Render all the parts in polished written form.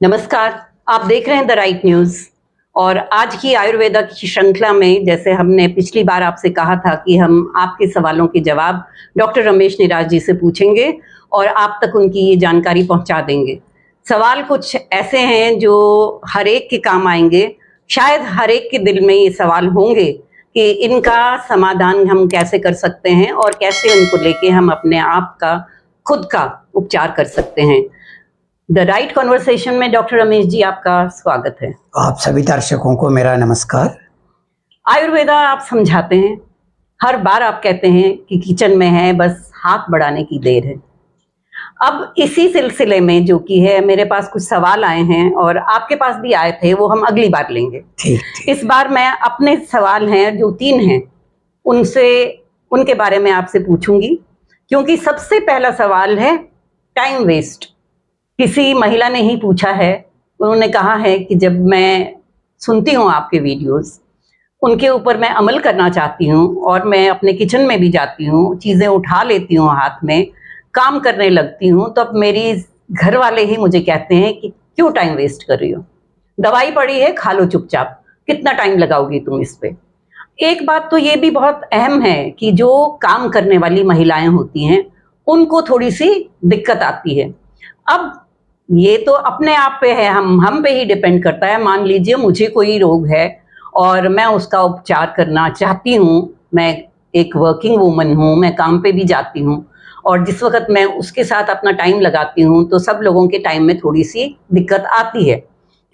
नमस्कार। आप देख रहे हैं द राइट न्यूज। और आज की आयुर्वेदा की श्रृंखला में जैसे हमने पिछली बार आपसे कहा था कि हम आपके सवालों के जवाब डॉक्टर रमेश निराज जी से पूछेंगे और आप तक उनकी ये जानकारी पहुंचा देंगे। सवाल कुछ ऐसे हैं जो हर एक के काम आएंगे। शायद हर एक के दिल में ये सवाल होंगे कि इनका समाधान हम कैसे कर सकते हैं और कैसे इनको लेके हम अपने आप का खुद का उपचार कर सकते हैं। द राइट कॉन्वर्सेशन में डॉक्टर रमेश जी आपका स्वागत है। आप सभी दर्शकों को मेरा नमस्कार। आयुर्वेदा आप समझाते हैं, हर बार आप कहते हैं कि किचन में है, बस हाथ बढ़ाने की देर है। अब इसी सिलसिले में जो कि है, मेरे पास कुछ सवाल आए हैं और आपके पास भी आए थे, वो हम अगली बार लेंगे। ठीक। इस बार मैं अपने सवाल हैं जो 3 हैं उनके बारे में आपसे पूछूंगी, क्योंकि सबसे पहला सवाल है टाइम वेस्ट। किसी महिला ने ही पूछा है। उन्होंने कहा है कि जब मैं सुनती हूँ आपके वीडियोस, उनके ऊपर मैं अमल करना चाहती हूँ और मैं अपने किचन में भी जाती हूँ, चीज़ें उठा लेती हूँ, हाथ में काम करने लगती हूँ, तो अब मेरी घर वाले ही मुझे कहते हैं कि क्यों टाइम वेस्ट कर रही हो, दवाई पड़ी है, खा लो चुपचाप, कितना टाइम लगाओगी तुम इस पे। एक बात तो ये भी बहुत अहम है कि जो काम करने वाली महिलाएं होती हैं उनको थोड़ी सी दिक्कत आती है। अब ये तो अपने आप पे है, हम पे ही डिपेंड करता है। मान लीजिए मुझे कोई रोग है और मैं उसका उपचार करना चाहती हूँ, मैं एक वर्किंग वूमन हूँ, मैं काम पे भी जाती हूँ और जिस वक्त मैं उसके साथ अपना टाइम लगाती हूँ तो सब लोगों के टाइम में थोड़ी सी दिक्कत आती है,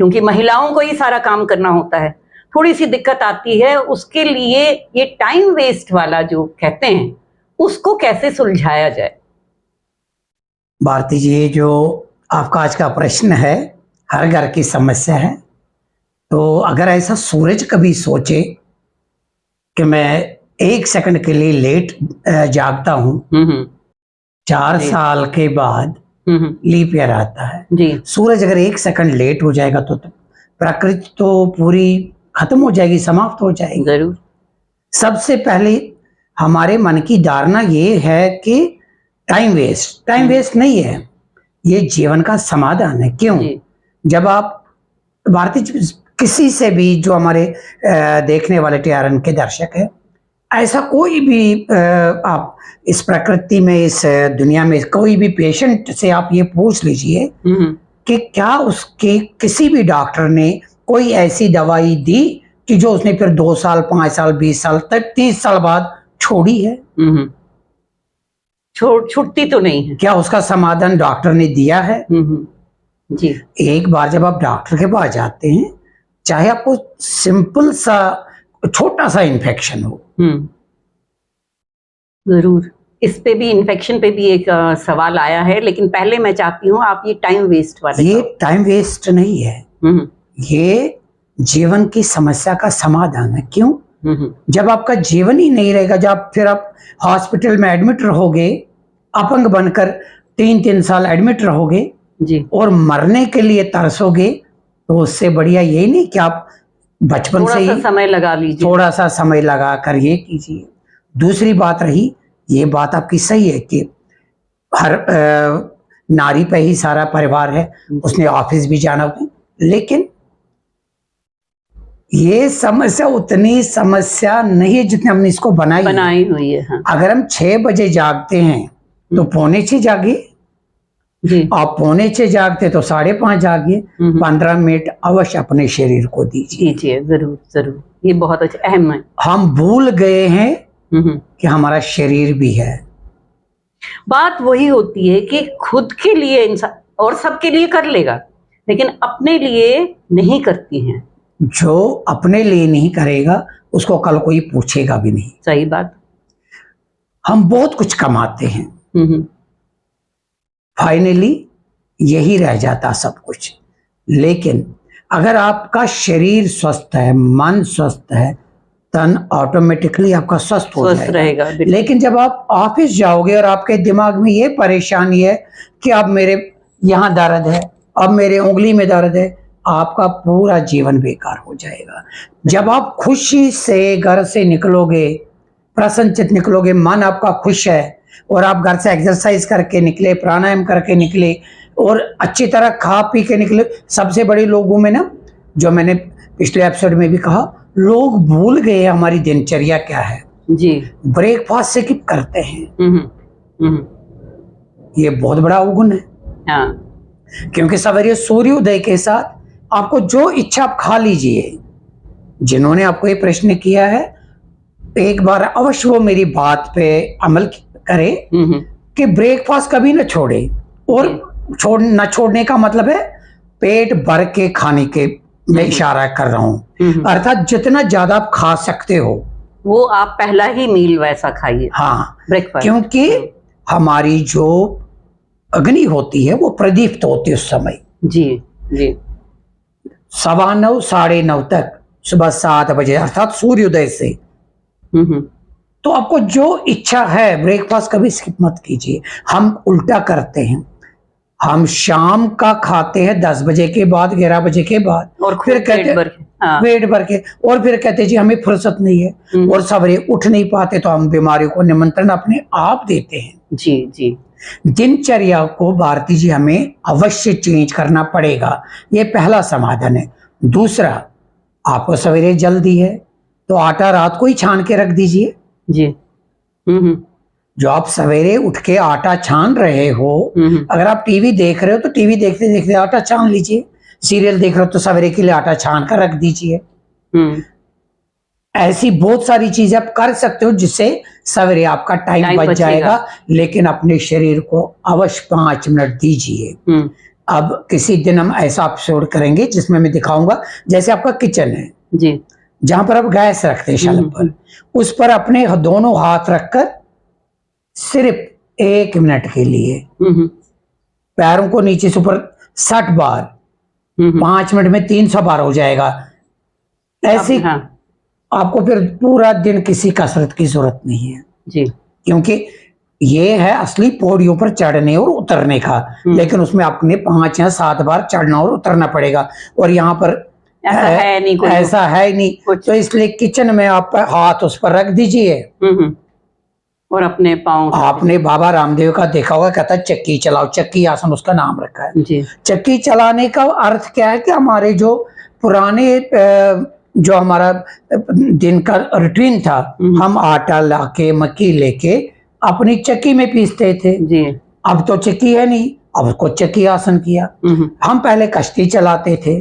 क्योंकि महिलाओं को ही सारा काम करना होता है, थोड़ी सी दिक्कत आती है। उसके लिए ये टाइम वेस्ट वाला जो कहते हैं उसको कैसे सुलझाया जाए? भारती जी, ये जो आपका आज का प्रश्न है, हर घर की समस्या है। तो अगर ऐसा सूरज कभी सोचे कि मैं 1 सेकंड के लिए लेट जागता हूँ, 4 साल के बाद लीप ईयर आता है जी। सूरज अगर 1 सेकंड लेट हो जाएगा तो प्रकृति तो पूरी खत्म हो जाएगी, समाप्त हो जाएगी। जरूर। सबसे पहले हमारे मन की धारणा ये है कि टाइम वेस्ट नहीं है, ये जीवन का समाधान है। क्यों? जब आप भारतीय किसी से भी, जो हमारे देखने वाले TRN के दर्शक है, ऐसा कोई भी आप इस प्रकृति में, इस दुनिया में कोई भी पेशेंट से आप ये पूछ लीजिए कि क्या उसके किसी भी डॉक्टर ने कोई ऐसी दवाई दी कि जो उसने फिर 2 साल, 5 साल, 20 साल तक, 30 साल बाद छोड़ी है? छूटती तो नहीं है। क्या उसका समाधान डॉक्टर ने दिया है? जी। एक बार जब आप डॉक्टर के पास जाते हैं, चाहे आपको सिंपल सा छोटा सा इन्फेक्शन हो, जरूर इस पे भी, इन्फेक्शन पे भी एक सवाल आया है, लेकिन पहले मैं चाहती हूँ आप ये टाइम वेस्ट वाले। ये टाइम वेस्ट नहीं है, ये जीवन की समस्या का समाधान है। क्यों? जब आपका जीवन ही नहीं रहेगा, जब फिर आप हॉस्पिटल में एडमिट रहोगे, अपंग बनकर 3-3 साल एडमिट रहोगे जी, और मरने के लिए तरसोगे, तो उससे बढ़िया यही नहीं कि आप बचपन से ही समय लगा लीजिए, थोड़ा सा समय लगा कर ये कीजिए। दूसरी बात रही, ये बात आपकी सही है कि हर नारी पे ही सारा परिवार है, उसने ऑफिस भी जाना होता है, लेकिन ये समस्या उतनी समस्या नहीं है जितनी हमने इसको बनाई हुई है। हाँ। अगर हम 6 बजे जागते हैं तो 5:45 जागिए जी। आप 5:45 जागते तो 5:30 जागिए। 15 मिनट अवश्य अपने शरीर को दीजिए। जरूर जरूर, ये बहुत अच्छा अहम है। हम भूल गए हैं कि हमारा शरीर भी है। बात वही होती है कि खुद के लिए इंसान और सबके लिए कर लेगा, लेकिन अपने लिए नहीं करती हैं। जो अपने लिए नहीं करेगा उसको कल कोई पूछेगा भी नहीं। सही बात। हम बहुत कुछ कमाते हैं, फाइनली यही रह जाता सब कुछ। लेकिन अगर आपका शरीर स्वस्थ है, मन स्वस्थ है, तन ऑटोमेटिकली आपका स्वस्थ रहेगा। लेकिन जब आप ऑफिस जाओगे और आपके दिमाग में ये परेशानी है कि अब मेरे यहाँ दर्द है, अब मेरे उंगली में दर्द है, आपका पूरा जीवन बेकार हो जाएगा। जब आप खुशी से घर से निकलोगे, प्रसन्नचित निकलोगे, मन आपका खुश है और आप घर से एक्सरसाइज करके निकले, प्राणायाम करके निकले, और अच्छी तरह खा पी के निकले। सबसे बड़े लोगों में ना, जो मैंने पिछले एपिसोड में भी कहा, लोग भूल गए हमारी दिनचर्या क्या है। जी। ब्रेकफास्ट से किप करते हैं, हम्म। ये बहुत बड़ा अवगुण है। हाँ। क्योंकि सवेरे सूर्योदय के साथ आपको जो इच्छा आप खा लीजिए। जिन्होंने आपको ये प्रश्न किया है, एक बार अवश्य वो मेरी बात पे अमल करे कि ब्रेकफास्ट कभी न छोड़े। और न छोड़ने का मतलब है पेट भर के खाने के मैं इशारा कर रहा हूँ। अर्थात जितना ज्यादा आप खा सकते हो वो आप पहला ही मील वैसा खाइए। हाँ, ब्रेकफास्ट। क्योंकि हमारी जो अग्नि होती है वो प्रदीप्त होती है उस समय। जी जी। 9:15 9:30 तक, सुबह 7 बजे अर्थात सूर्योदय से। तो आपको जो इच्छा है ब्रेकफास्ट कभी स्किप मत कीजिए। हम उल्टा करते हैं, हम शाम का खाते हैं 10 बजे के बाद, 11 बजे के बाद, और फिर कहते पेट भर के, और फिर कहते जी हमें फुर्सत नहीं है, और सवेरे उठ नहीं पाते, तो हम बीमारियों को निमंत्रण अपने आप देते हैं। जी जी। दिनचर्या को भारती जी हमें अवश्य चेंज करना पड़ेगा, ये पहला समाधान है। दूसरा, आपको सवेरे जल्दी है तो आटा रात को ही छान के रख दीजिए। जी। जो आप सवेरे उठ के आटा छान रहे हो, अगर आप टीवी देख रहे हो तो टीवी देखते देखते आटा छान लीजिए। सीरियल देख रहे हो तो सवेरे के लिए आटा छान कर रख दीजिए। ऐसी बहुत सारी चीजें आप कर सकते हो जिससे सवेरे आपका टाइम बच जाएगा। लेकिन अपने शरीर को अवश्य 5 मिनट दीजिए। अब किसी दिन हम ऐसा एपिसोड करेंगे जिसमें मैं दिखाऊंगा, जैसे आपका किचन है जी, जहां पर आप गैस रखते हैं शलभ पर, उस पर अपने दोनों हाथ रखकर सिर्फ 1 मिनट के लिए पैरों को नीचे से ऊपर 60 बार, 5 मिनट में 300 बार हो जाएगा। ऐसी आपको फिर पूरा दिन किसी कसरत की जरूरत नहीं है जी, क्योंकि ये है असली पौड़ियों पर चढ़ने और उतरने का। लेकिन उसमें आपने 5 या 7 बार चढ़ना और उतरना पड़ेगा, और यहाँ पर ऐसा है नहीं, कोई ऐसा है नहीं। तो इसलिए किचन में आप हाथ उस पर रख दीजिए और अपने पाँव, आपने बाबा रामदेव का देखा होगा, कहता है चक्की चलाओ, चक्की आसन उसका नाम रखा है जी। चक्की चलाने का अर्थ क्या है कि हमारे जो पुराने जो हमारा दिन का रूटीन था, हम आटा लाके मक्की लेके अपनी चक्की में पीसते थे जी। अब तो चक्की है नहीं, अब उसको चक्की आसन किया। हम पहले कश्ती चलाते थे,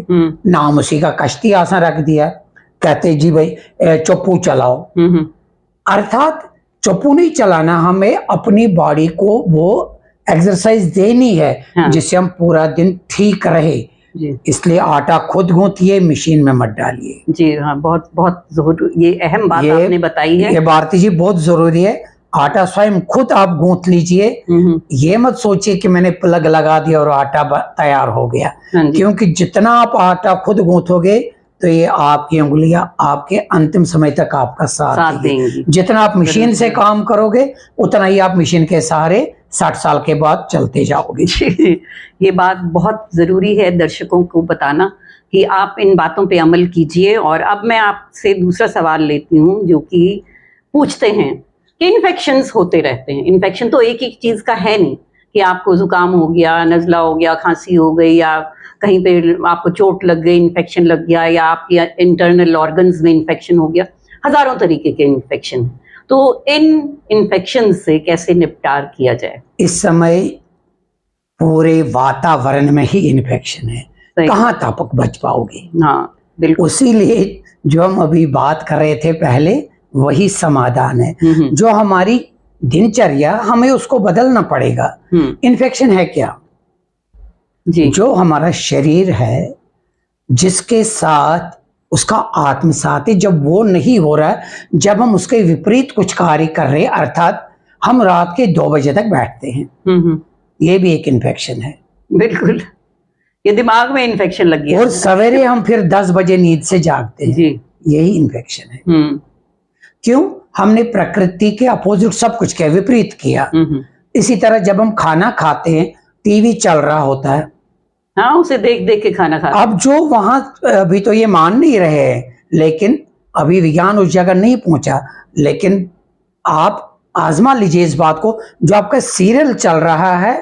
नाम उसी का कश्ती आसन रख दिया। कहते जी भाई चप्पू चलाओ, अर्थात चप्पू नहीं चलाना, हमें अपनी बॉडी को वो एक्सरसाइज देनी है। हाँ। जिससे हम पूरा दिन ठीक रहे जी। इसलिए आटा खुद गूंथिए, मशीन में मत डालिए। जी हाँ, बहुत बहुत जरूरी, ये अहम बात आपने बताई है। ये भारती जी बहुत जरूरी है। आटा स्वयं खुद आप गूंथ लीजिए। ये मत सोचिए कि मैंने प्लग लगा दिया और आटा तैयार हो गया। क्योंकि जितना आप आटा खुद गूंथोगे तो ये आपकी उंगलियां आपके अंतिम समय तक आपका साथ देंगी। जितना आप मशीन से काम करोगे उतना ही आप मशीन के सहारे 60 साल के बाद चलते जाओगे। ये बात बहुत जरूरी है दर्शकों को बताना कि आप इन बातों पे अमल कीजिए। और अब मैं आपसे दूसरा सवाल लेती हूँ, जो कि पूछते हैं कि इन्फेक्शंस होते रहते हैं। इन्फेक्शन तो एक ही चीज का है नहीं कि आपको जुकाम हो गया, नज़ला हो गया, खांसी हो गई, या कहीं पे आपको चोट लग गई, इन्फेक्शन लग गया, या आपकी इंटरनल ऑर्गन्स में इन्फेक्शन हो गया। हजारों तरीके के इन्फेक्शन। तो इन इन्फेक्शन से कैसे निपटार किया जाए? इस समय पूरे वातावरण में ही इन्फेक्शन है, कहाँ तक बच पाओगे? हाँ बिल्कुल। उसीलिए जो हम अभी बात कर रहे थे पहले, वही समाधान है। जो हमारी दिनचर्या, हमें उसको बदलना पड़ेगा। इन्फेक्शन है क्या जी? जो हमारा शरीर है जिसके साथ उसका आत्म साथ है, जब वो नहीं हो रहा, जब हम उसके विपरीत कुछ कार्य कर रहे, अर्थात हम रात के 2 बजे तक बैठते हैं, ये भी एक इन्फेक्शन है। बिल्कुल, ये दिमाग में इन्फेक्शन लग गया। और सवेरे हम फिर 10 बजे नींद से जागते हैं जी, यही इन्फेक्शन है। क्यों? हमने प्रकृति के अपोजिट सब कुछ किया, विपरीत किया। इसी तरह जब हम खाना खाते हैं, टीवी चल रहा होता है, हाँ, उसे देख देख के खाना खाते। अब जो वहां, अभी तो ये मान नहीं रहे हैं, लेकिन अभी विज्ञान उस जगह नहीं पहुंचा, लेकिन आप आजमा लीजिए इस बात को, जो आपका सीरियल चल रहा है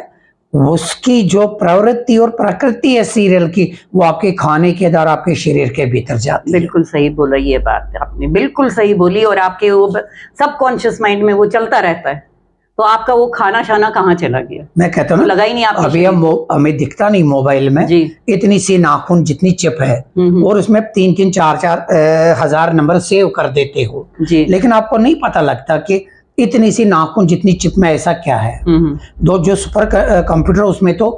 उसकी जो प्रवृत्ति और प्रकृति है सीरियल की, वो आपके खाने के द्वारा आपके शरीर के भीतर जाती है। बिल्कुल सही बोला, ये बात आपने बिल्कुल सही बोली। और आपके वो सबकॉन्शियस माइंड में वो चलता रहता है, तो आपका वो खाना शाना कहाँ चला गया? मैं कहता हूँ तो लगा ही नहीं आपके अभी हमें दिखता नहीं मोबाइल में, जी। इतनी सी नाखून जितनी चिप है और उसमें 3-3 4-4 हजार नंबर सेव कर देते हो जी। लेकिन आपको नहीं पता लगता कि इतनी सी नाखून जितनी चिप में ऐसा क्या है। दो जो सुपर कंप्यूटर, उसमें तो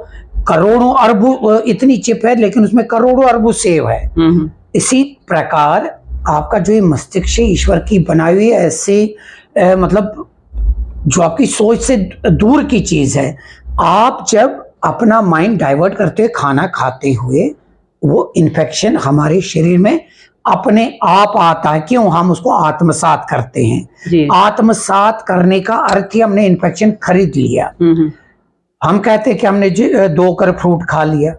करोड़ों अरबों इतनी चिप है लेकिन उसमें करोड़ों अरबों सेव है। इसी प्रकार आपका जो ये मस्तिष्क ईश्वर की बनाई हुई ऐसे मतलब जो आपकी सोच से दूर की चीज है, आप जब अपना माइंड डाइवर्ट करते हुए खाना खाते हुए, वो इन्फेक्शन हमारे शरीर में अपने आप आता है। क्यों? हम उसको आत्मसात करते हैं। आत्मसात करने का अर्थ ही हमने इन्फेक्शन खरीद लिया। हम कहते हैं कि हमने 2 कर फ्रूट खा लिया।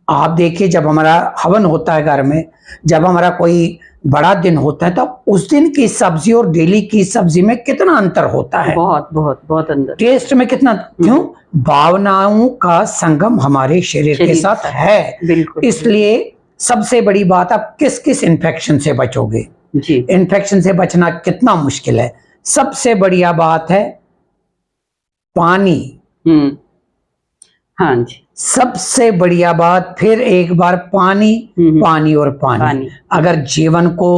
आप देखिए, जब हमारा हवन होता है घर में, जब हमारा कोई बड़ा दिन होता है, तब उस दिन की सब्जी और डेली की सब्जी में कितना अंतर होता है। बहुत बहुत बहुत अंतर, टेस्ट में कितना। क्यों? भावनाओं का संगम हमारे शरीर के साथ है। बिल्कुल। इसलिए सबसे बड़ी बात, आप किस किस इन्फेक्शन से बचोगे? जी। इन्फेक्शन से बचना कितना मुश्किल है। सबसे बढ़िया बात है पानी। हाँ जी। सबसे बढ़िया बात, फिर एक बार पानी, पानी और पानी। अगर जीवन को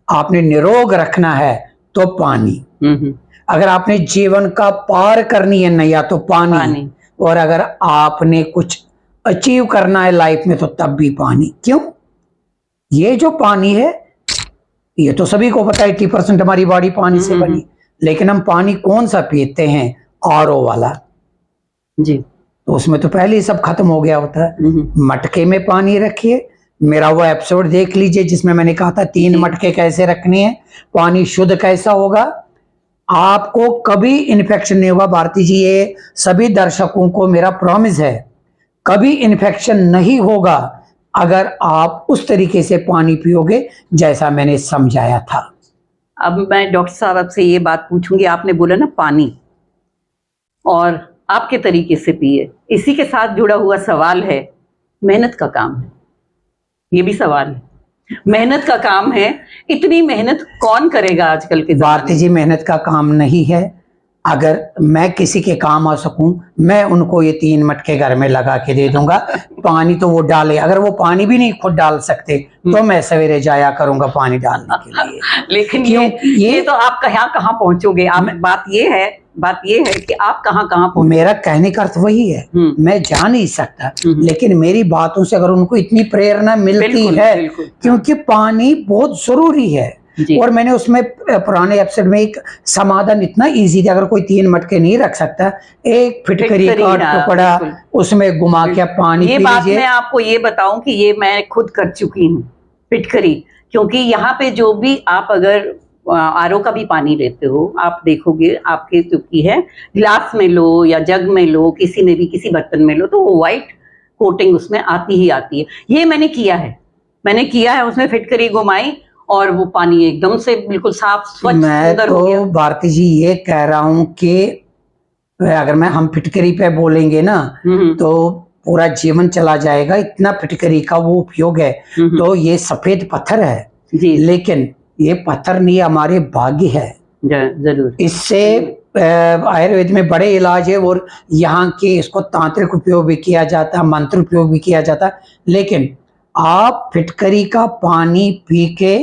आपने निरोग रखना है तो पानी। अगर आपने जीवन का पार करनी है नैया तो पानी। और अगर आपने कुछ अचीव करना है लाइफ में तो तब भी पानी। क्यों? ये जो पानी है, ये तो सभी को पता है 80% हमारी बॉडी पानी से बनी, लेकिन हम पानी कौन सा पीते हैं? आरओ वाला। जी। तो उसमें तो पहले ही सब खत्म हो गया होता है। मटके में पानी रखिए। मेरा वो एपिसोड देख लीजिए जिसमें मैंने कहा था 3 मटके कैसे रखने हैं, पानी शुद्ध कैसा होगा। आपको कभी इन्फेक्शन नहीं होगा। भारती जी, ये सभी दर्शकों को मेरा प्रॉमिस है, कभी इन्फेक्शन नहीं होगा अगर आप उस तरीके से पानी पियोगे जैसा मैंने समझाया था। अब मैं डॉक्टर साहब आपसे ये बात पूछूंगी, आपने बोला ना पानी, और आपके तरीके से पिए, इसी के साथ जुड़ा हुआ सवाल है, मेहनत का काम है, ये भी सवाल है। मेहनत का काम है, इतनी मेहनत कौन करेगा आजकल के? भारती जी, मेहनत का काम नहीं है। अगर मैं किसी के काम आ सकूं, मैं उनको ये 3 मटके घर में लगा के दे दूंगा। पानी तो वो डाले, अगर वो पानी भी नहीं खुद डाल सकते तो मैं सवेरे जाया करूंगा पानी डालने के लिए। लेकिन ये तो आप कहाँ पहुंचोगे? आप बात ये है कि आप कहाँ मेरा कहने का अर्थ वही है, मैं जा नहीं सकता, लेकिन मेरी बातों से अगर उनको इतनी प्रेरणा मिलती है, क्योंकि पानी बहुत जरूरी है। और मैंने उसमें पुराने एपिसोड में एक समाधान इतना इजी था, अगर कोई 3 मटके नहीं रख सकता, एक फिटकरी का टुकड़ा उसमें घुमा के पानी पी लीजिए। ये बात मैं आपको ये बताऊं कि ये मैं खुद कर चुकी हूँ, फिटकरी। क्योंकि यहाँ पे जो भी आप अगर आरओ का भी पानी लेते हो, आप देखोगे आपके चुकी है, गिलास में लो या जग में लो, किसी में भी किसी बर्तन में लो, तो वो व्हाइट कोटिंग उसमें आती ही आती है। ये मैंने किया है, उसमें फिटकरी घुमाई और वो पानी एकदम से बिल्कुल साफ स्वच्छ सुंदर हो गया। मैं तो भारती जी ये कह रहा हूँ कि अगर हम फिटकरी पे बोलेंगे ना तो पूरा जीवन चला जाएगा, इतना फिटकरी का वो उपयोग है। तो ये सफेद पत्थर है जी, लेकिन ये पत्थर नहीं, हमारे भाग्य है। जरूर। इससे आयुर्वेद में बड़े इलाज है और यहाँ के इसको तांत्रिक उपयोग भी किया जाता है, मंत्र उपयोग भी किया जाता है। लेकिन आप फिटकरी का पानी पी के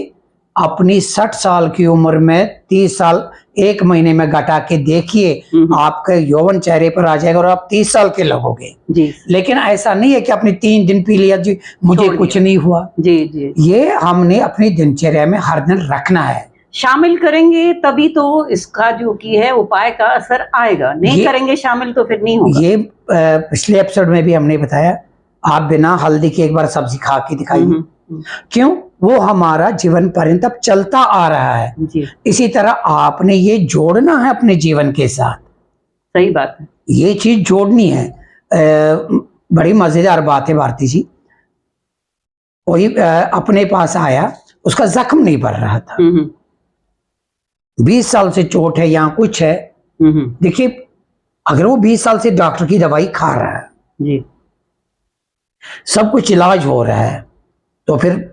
अपनी 60 साल की उम्र में 30 साल 1 महीने में घटा के देखिए, आपके यौवन चेहरे पर आ जाएगा और आप 30 साल के लगोगे जी। लेकिन ऐसा नहीं है कि आपने 3 दिन पी लिया जी मुझे कुछ नहीं हुआ। जी। ये हमने अपनी दिनचर्या में हर दिन रखना है, शामिल करेंगे तभी तो इसका जो की है उपाय का असर आएगा। नहीं करेंगे शामिल तो फिर नहीं होगा। ये पिछले एपिसोड में भी हमने बताया, आप बिना हल्दी के एक बार सब्जी खा के दिखाइए। क्यों? वो हमारा जीवन पर्यंत अब चलता आ रहा है जी। इसी तरह आपने ये जोड़ना है अपने जीवन के साथ। सही बात है, ये चीज जोड़नी है। बड़ी मजेदार बात है भारती जी, कोई अपने पास आया, उसका जख्म नहीं भर रहा था, 20 साल से चोट है, यहाँ कुछ है। देखिए अगर वो 20 साल से डॉक्टर की दवाई खा रहा है, जी, सब कुछ इलाज हो रहा है, तो फिर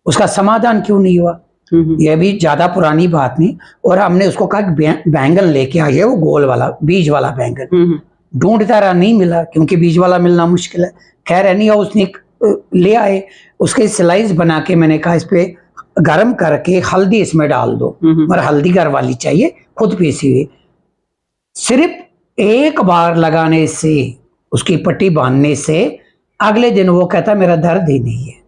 उसका समाधान क्यों नहीं हुआ? यह भी ज्यादा पुरानी बात नहीं। और हमने उसको कहा कि बैंगन लेके आइए, वो गोल वाला बीज वाला बैंगन। ढूंढता रहा, नहीं मिला, क्योंकि बीज वाला मिलना मुश्किल है। खैर नहीं, उसने ले आए, उसके स्लाइस बना के मैंने कहा इस पे गर्म करके हल्दी इसमें डाल दो, मगर हल्दी घर वाली चाहिए, खुद पीसी हुई। सिर्फ एक बार लगाने से, उसकी पट्टी बांधने से अगले दिन वो कहता मेरा दर्द ही नहीं है।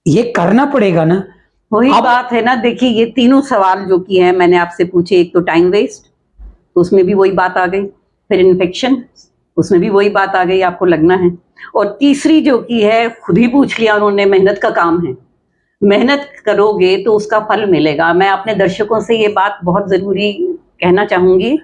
ये करना पड़ेगा ना। वही बात है ना। देखिए, ये तीनों सवाल जो कि हैं मैंने आपसे पूछे, एक तो टाइम वेस्ट, तो उसमें भी वही बात आ गई, फिर इन्फेक्शन, उसमें भी वही बात आ गई, आपको लगना है। और तीसरी जो की है, खुद ही पूछ लिया उन्होंने, मेहनत का काम है, मेहनत करोगे तो उसका फल मिलेगा। मैं अपने दर्शकों से ये बात बहुत जरूरी कहना चाहूंगी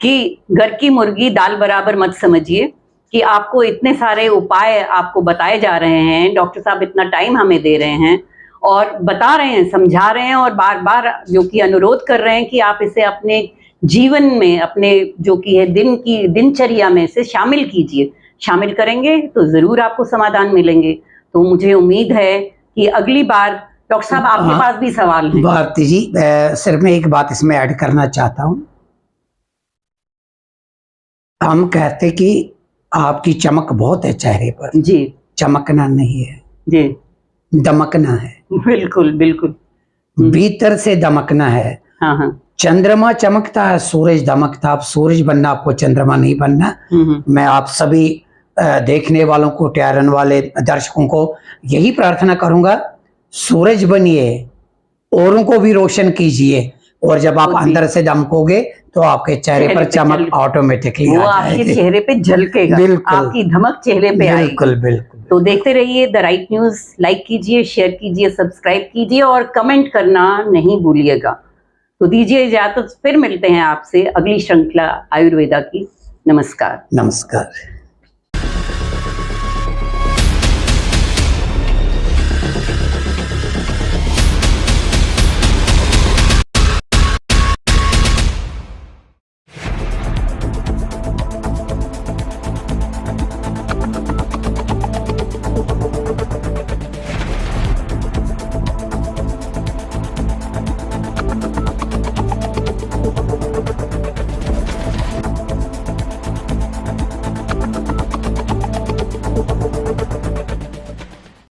कि घर की मुर्गी दाल बराबर मत समझिए, कि आपको इतने सारे उपाय आपको बताए जा रहे हैं, डॉक्टर साहब इतना टाइम हमें दे रहे हैं और बता रहे हैं, समझा रहे हैं, और बार बार जो कि अनुरोध कर रहे हैं कि आप इसे अपने जीवन में, अपने जो कि है दिन की दिनचर्या में से शामिल कीजिए। शामिल करेंगे तो जरूर आपको समाधान मिलेंगे। तो मुझे उम्मीद है कि अगली बार डॉक्टर साहब आपके पास भी सवाल है। भारती जी, सिर्फ मैं एक बात इसमें ऐड करना चाहता हूं। हम कहते कि आपकी चमक बहुत है चेहरे पर। जी, चमकना नहीं है जी, दमकना है। बिल्कुल बिल्कुल, भीतर से दमकना है। हाँ हाँ, चंद्रमा चमकता है, सूरज दमकता। आप सूरज बनना, आपको चंद्रमा नहीं बनना। मैं आप सभी देखने वालों को, ट्यारन वाले दर्शकों को यही प्रार्थना करूंगा, सूरज बनिए, औरों को भी रोशन कीजिए, और जब आप अंदर से दमकोगे तो आपके चेहरे पर चमक ऑटोमेटिकली वो आपके चेहरे पे झलकेगा, आपकी धमक चेहरे पे आएगी। बिल्कुल बिल्कुल। तो देखते रहिए द राइट न्यूज, लाइक कीजिए, शेयर कीजिए, सब्सक्राइब कीजिए और कमेंट करना नहीं भूलिएगा। तो दीजिए इजाजत, फिर मिलते हैं आपसे अगली श्रृंखला आयुर्वेदा की। नमस्कार। नमस्कार।